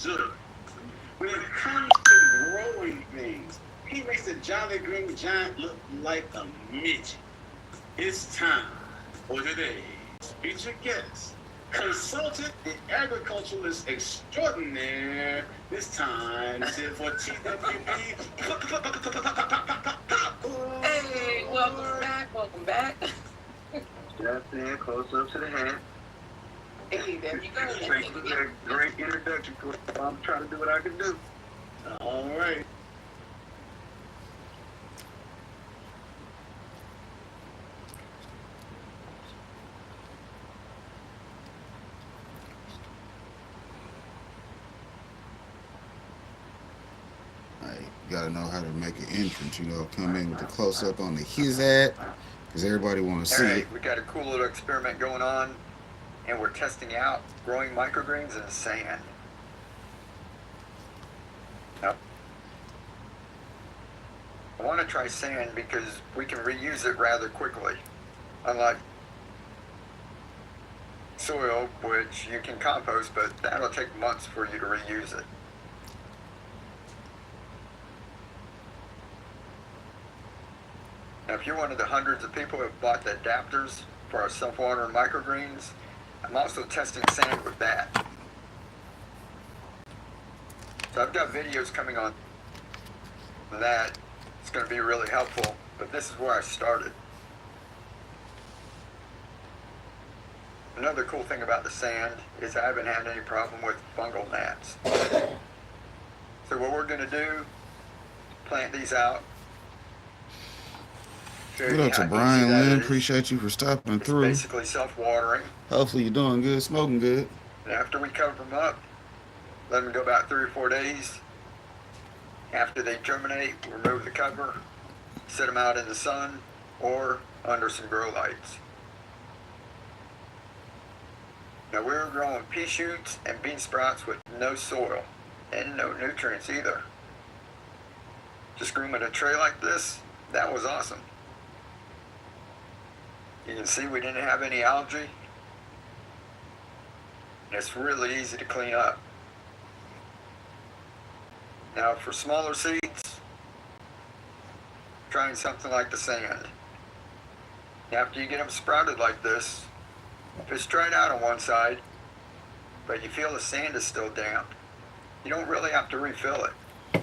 good. When it comes to growing things, he makes the Jolly Green Giant look like a midget. It's time for today's featured guest, consultant and agriculturalist extraordinaire. This time, sit for TWP. Hey, welcome back, welcome back. Just in, close up to the hand. Hey, there you go. Thank you for that great introduction. I'm trying to do what I can do. All right. You gotta know how to make an entrance, come in with a close up on the his ad, because everybody want to see it. We got a cool little experiment going on, and we're testing out growing microgreens in sand. Now, I want to try sand because we can reuse it rather quickly, unlike soil, which you can compost, but that'll take months for you to reuse it. Now, if you're one of the hundreds of people who have bought the adapters for our self-watering microgreens, I'm also testing sand with that. So I've got videos coming on that. It's going to be really helpful, but this is where I started. Another cool thing about the sand is I haven't had any problem with fungal gnats. So what we're going to do, plant these out. What up to Brian Lynn? Appreciate you for stopping through. It's basically self-watering. Hopefully you're doing good, smoking good. And after we cover them up, let them go about 3 or 4 days. After they germinate, remove the cover, set them out in the sun or under some grow lights. Now we're growing pea shoots and bean sprouts with no soil and no nutrients either. Just grew them in a tray like this. That was awesome. You can see we didn't have any algae. And it's really easy to clean up. Now for smaller seeds, trying something like the sand. After you get them sprouted like this, if it's dried out on one side, but you feel the sand is still damp, you don't really have to refill it.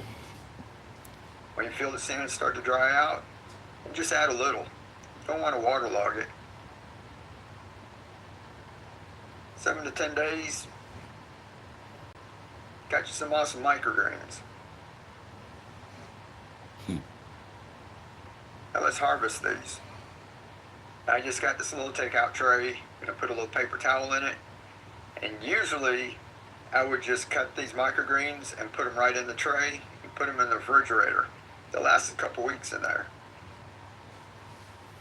When you feel the sand start to dry out, just add a little. Don't want to waterlog it. 7 to 10 days, got you some awesome microgreens. Now let's harvest these. I just got this little takeout tray. I'm gonna put a little paper towel in it. And usually I would just cut these microgreens and put them right in the tray and put them in the refrigerator. They'll last a couple weeks in there.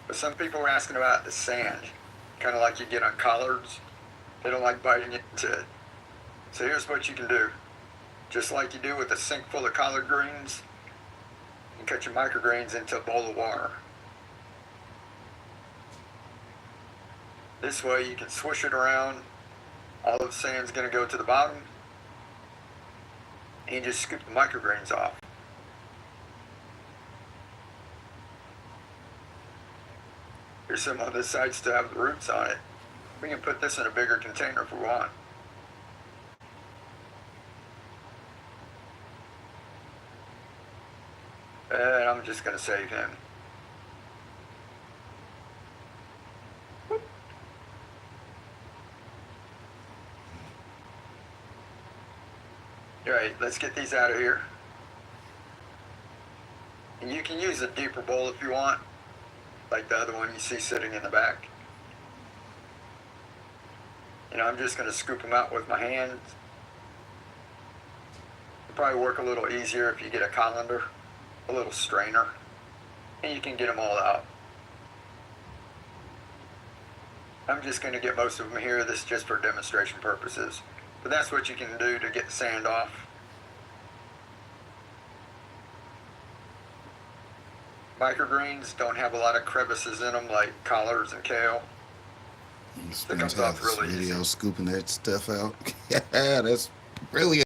But some people were asking about the sand, kind of like you get on collards. They don't like biting into it. So here's what you can do. Just like you do with a sink full of collard greens, you cut your microgreens into a bowl of water. This way you can swish it around. All of the sand's going to go to the bottom. And you just scoop the microgreens off. Here's some on this side still have the roots on it. We can put this in a bigger container if we want. And I'm just going to save him. Alright, let's get these out of here. And you can use a deeper bowl if you want, like the other one you see sitting in the back. I'm just going to scoop them out with my hands. It'll probably work a little easier if you get a colander, a little strainer, and you can get them all out. I'm just going to get most of them here. This is just for demonstration purposes. But that's what you can do to get the sand off. Microgreens don't have a lot of crevices in them like collards and kale. Spend half this video scooping that stuff out. Yeah, that's brilliant.